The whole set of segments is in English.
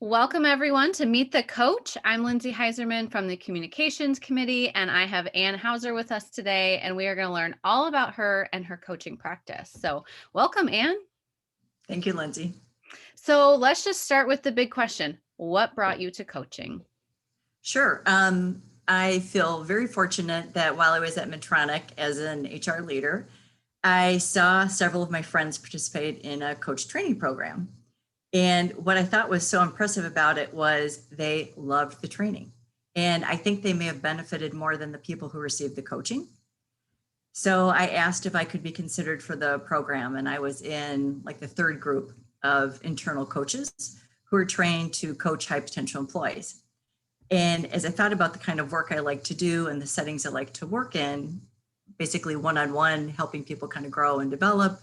Welcome everyone to Meet the Coach. I'm Lindsay Heiserman from the Communications Committee, and I have Ann Hauser with us today, and we are going to learn all about her and her coaching practice. So welcome, Ann. Thank you, Lindsay. So let's just start with the big question. What brought you to coaching? Sure. I feel very fortunate that while I was at Medtronic as an HR leader, I saw several of my friends participate in a coach training program. And what I thought was so impressive about it was they loved the training. And I think they may have benefited more than the people who received the coaching. So I asked if I could be considered for the program. And I was in like the third group of internal coaches who are trained to coach high potential employees. And as I thought about the kind of work I like to do and the settings I like to work in, basically one-on-one, helping people kind of grow and develop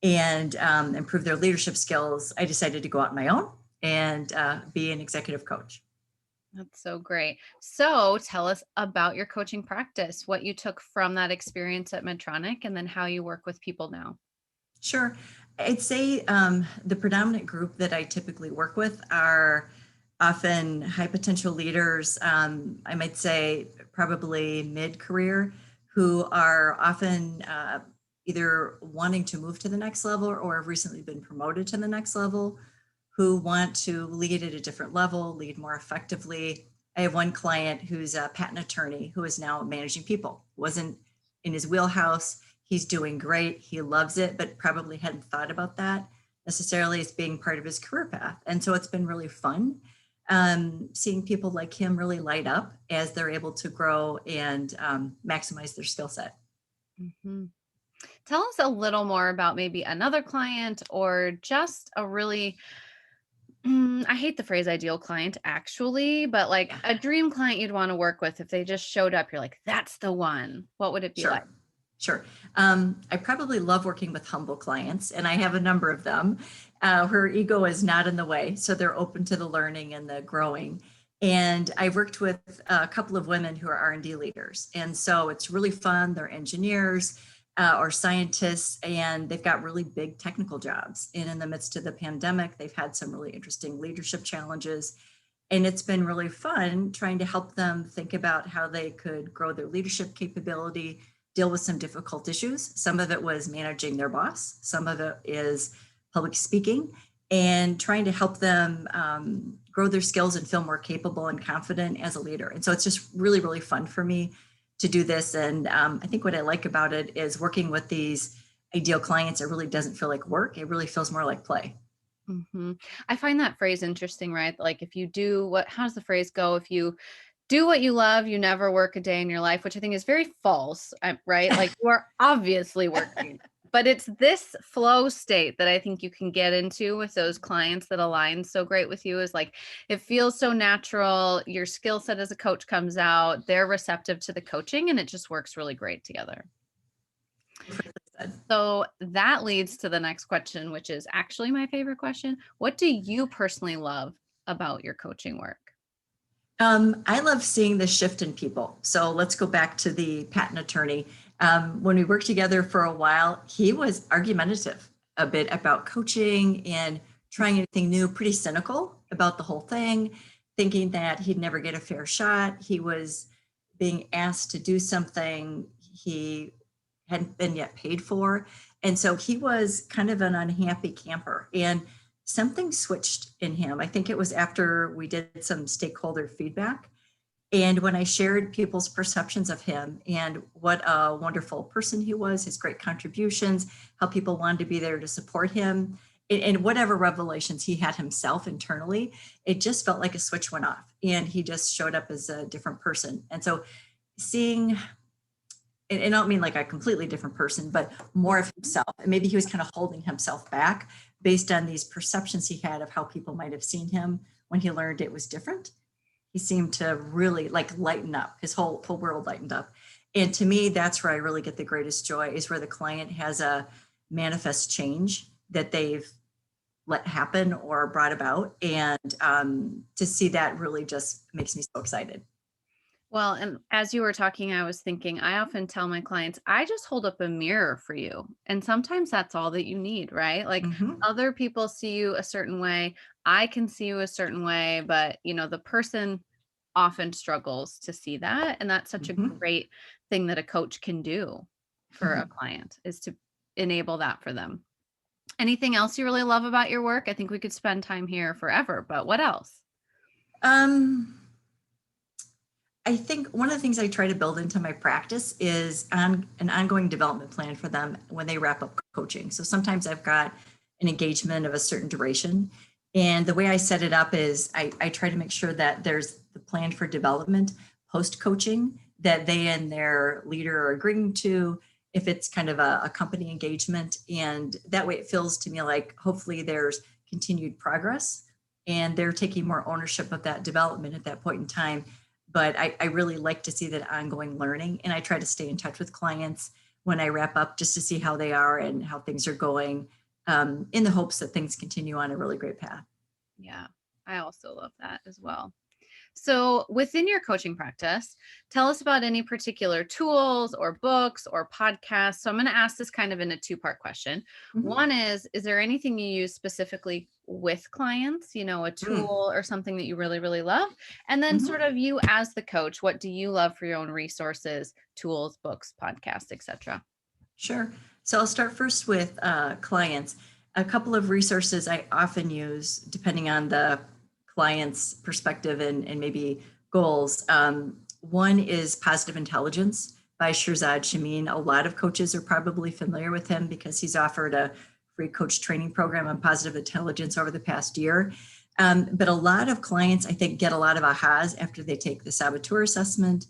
and improve their leadership skills, I decided to go out on my own and be an executive coach. That's so great. So tell us about your coaching practice, what you took from that experience at Medtronic, and then how you work with people now. Sure. I'd say the predominant group that I typically work with are often high potential leaders, I might say probably mid-career, who are often either wanting to move to the next level or have recently been promoted to the next level, who want to lead at a different level, lead more effectively. I have one client who's a patent attorney who is now managing people. Wasn't in his wheelhouse. He's doing great. He loves it, but probably hadn't thought about that necessarily as being part of his career path. And so it's been really fun seeing people like him really light up as they're able to grow and maximize their skill set. Mm-hmm. Tell us a little more about maybe another client or just a really, I hate the phrase ideal client actually, but like a dream client you'd want to work with. If they just showed up, you're like, that's the one. What would it be like? Sure. I probably love working with humble clients, and I have a number of them where ego is not in the way. So they're open to the learning and the growing. And I've worked with a couple of women who are R&D leaders. And so it's really fun. They're engineers or scientists, and they've got really big technical jobs. And in the midst of the pandemic, they've had some really interesting leadership challenges. And it's been really fun trying to help them think about how they could grow their leadership capability, deal with some difficult issues. Some of it was managing their boss. Some of it is public speaking and trying to help them grow their skills and feel more capable and confident as a leader. And so it's just really, really fun for me to do this. And I think what I like about it is working with these ideal clients. It really doesn't feel like work. It really feels more like play. Mm-hmm. I find that phrase interesting, right? Like if you do how does the phrase go? If you do what you love, you never work a day in your life, which I think is very false, right? Like you are obviously working, but it's this flow state that I think you can get into with those clients that align so great with you is like, it feels so natural. Your skill set as a coach comes out, they're receptive to the coaching, and it just works really great together. So that leads to the next question, which is actually my favorite question. What do you personally love about your coaching work? I love seeing the shift in people. So let's go back to the patent attorney. When we worked together for a while, he was argumentative a bit about coaching and trying anything new, pretty cynical about the whole thing, thinking that he'd never get a fair shot. He was being asked to do something he hadn't been yet paid for. And so he was kind of an unhappy camper. And something switched in him. I think it was after we did some stakeholder feedback. And when I shared people's perceptions of him and what a wonderful person he was, his great contributions, how people wanted to be there to support him, and whatever revelations he had himself internally, it just felt like a switch went off and he just showed up as a different person. And so seeing, and I don't mean like a completely different person, but more of himself. And maybe he was kind of holding himself back based on these perceptions he had of how people might have seen him when he learned it was different. He seemed to really like lighten up. His whole world lightened up. And to me, that's where I really get the greatest joy, is where the client has a manifest change that they've let happen or brought about. And to see that really just makes me so excited. Well, and as you were talking, I was thinking, I often tell my clients, I just hold up a mirror for you. And sometimes that's all that you need, right? Like Hmm. other people see you a certain way. I can see you a certain way, but the person often struggles to see that. And that's such a Hmm. great thing that a coach can do for a client is to enable that for them. Anything else you really love about your work? I think we could spend time here forever, but what else? Um, I think one of the things I try to build into my practice is an ongoing development plan for them when they wrap up coaching. So sometimes I've got an engagement of a certain duration. And the way I set it up is I try to make sure that there's the plan for development post coaching that they and their leader are agreeing to, if it's kind of a company engagement. And that way it feels to me like hopefully there's continued progress and they're taking more ownership of that development at that point in time. But I really like to see that ongoing learning. And I try to stay in touch with clients when I wrap up just to see how they are and how things are going, in the hopes that things continue on a really great path. Yeah, I also love that as well. So, within your coaching practice, tell us about any particular tools or books or podcasts. So, I'm going to ask this kind of in a two-part question. Mhm. One is there anything you use specifically with clients, a Mm. tool or something that you really, really love? And then, Mhm. sort of, you as the coach, what do you love for your own resources, tools, books, podcasts, etc.? Sure. So I'll start first with clients. A couple of resources I often use, depending on the client's perspective and maybe goals. One is Positive Intelligence by Shirzad Shamin. A lot of coaches are probably familiar with him because he's offered a free coach training program on positive intelligence over the past year. But a lot of clients, I think, get a lot of ahas after they take the saboteur assessment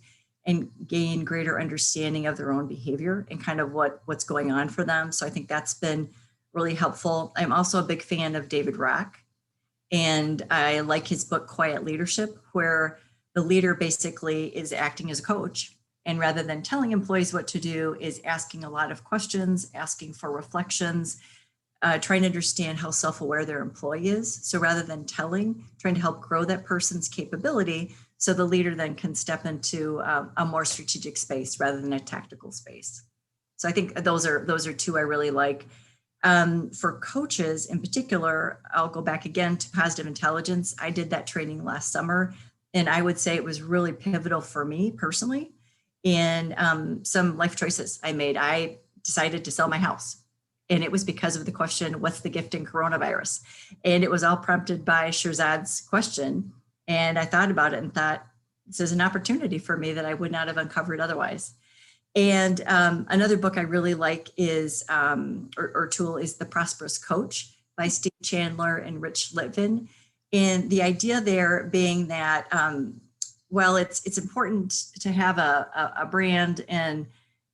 and gain greater understanding of their own behavior and kind of what's going on for them. So I think that's been really helpful. I'm also a big fan of David Rock, and I like his book Quiet Leadership, where the leader basically is acting as a coach, and rather than telling employees what to do is asking a lot of questions, asking for reflections, trying to understand how self-aware their employee is. So rather than telling, trying to help grow that person's capability so the leader then can step into a more strategic space rather than a tactical space. So I think those are two I really like. For coaches in particular, I'll go back again to Positive Intelligence. I did that training last summer, and I would say it was really pivotal for me personally in some life choices I made. I decided to sell my house, and it was because of the question, what's the gift in coronavirus? And it was all prompted by Shirzad's question. And I thought about it and thought, this is an opportunity for me that I would not have uncovered otherwise. And another book I really like is, or tool is The Prosperous Coach by Steve Chandler and Rich Litvin. And the idea there being that, well, it's important to have a brand and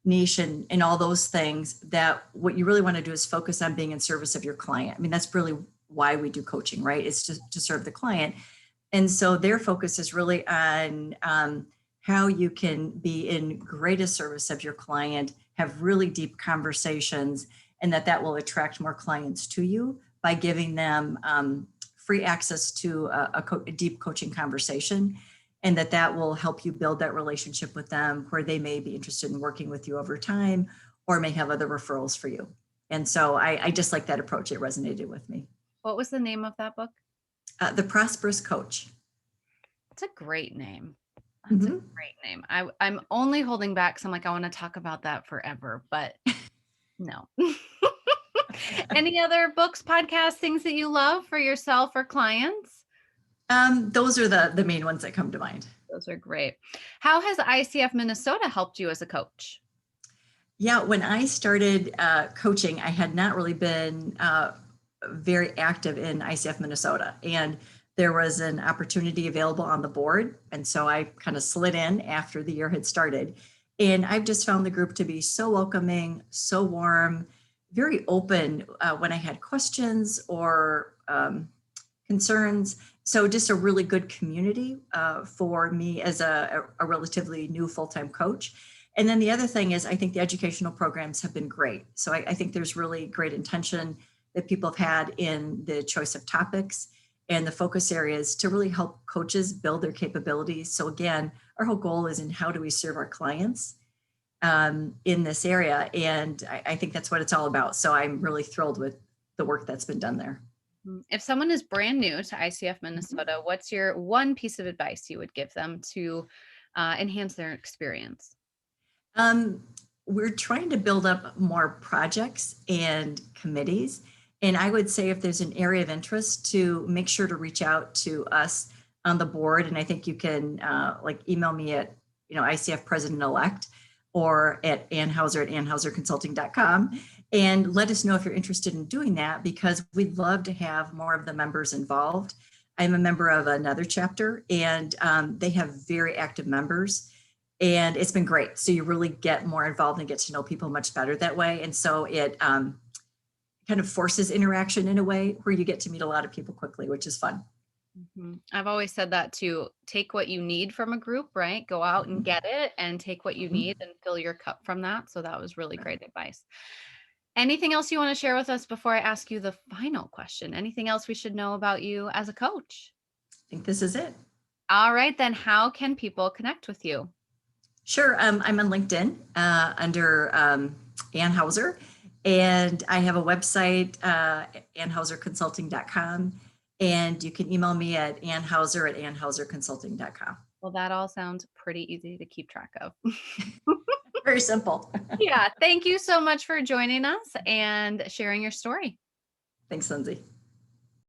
niche and all those things, that what you really want to do is focus on being in service of your client. I mean, that's really why we do coaching, right? It's to serve the client. And so their focus is really on how you can be in greatest service of your client, have really deep conversations, and that will attract more clients to you by giving them free access to a deep coaching conversation, and that will help you build that relationship with them where they may be interested in working with you over time or may have other referrals for you. And so I just like that approach. It resonated with me. What was the name of that book? The Prosperous Coach. It's a great name. That's a Mhm. great name. I'm only holding back because I'm like, I want to talk about that forever, but no. Any other books, podcasts, things that you love for yourself or clients? Those are the main ones that come to mind. Those are great. How has ICF Minnesota helped you as a coach? Yeah, when I started coaching, I had not really been very active in ICF Minnesota. And there was an opportunity available on the board. And so I kind of slid in after the year had started. And I've just found the group to be so welcoming, so warm, very open when I had questions or concerns. So just a really good community for me as a relatively new full-time coach. And then the other thing is, I think the educational programs have been great. So I think there's really great intention that people have had in the choice of topics and the focus areas to really help coaches build their capabilities. So again, our whole goal is in how do we serve our clients in this area. And I think that's what it's all about. So I'm really thrilled with the work that's been done there. If someone is brand new to ICF Minnesota, what's your one piece of advice you would give them to enhance their experience? Um, we're trying to build up more projects and committees. And I would say if there's an area of interest, to make sure to reach out to us on the board. And I think you can like email me at, ICF President-elect or at annhauser@annhauserconsulting.com, and let us know if you're interested in doing that, because we'd love to have more of the members involved. I'm a member of another chapter, and they have very active members, and it's been great. So you really get more involved and get to know people much better that way. And so it kind of forces interaction in a way where you get to meet a lot of people quickly, which is fun. I've always said that to take what you need from a group, right? Go out and get it and take what you need and fill your cup from that. So that was really great advice. Anything else you want to share with us before I ask you the final question? Anything else we should know about you as a coach? I think this is it. All right, then how can people connect with you? Sure. I'm on LinkedIn under Ann Hauser, and I have a website, annhauserconsulting.com, and you can email me at annhauser@annhauserconsulting.com. Well, that all sounds pretty easy to keep track of. Very simple. Yeah, thank you so much for joining us and sharing your story. Thanks, Lindsay.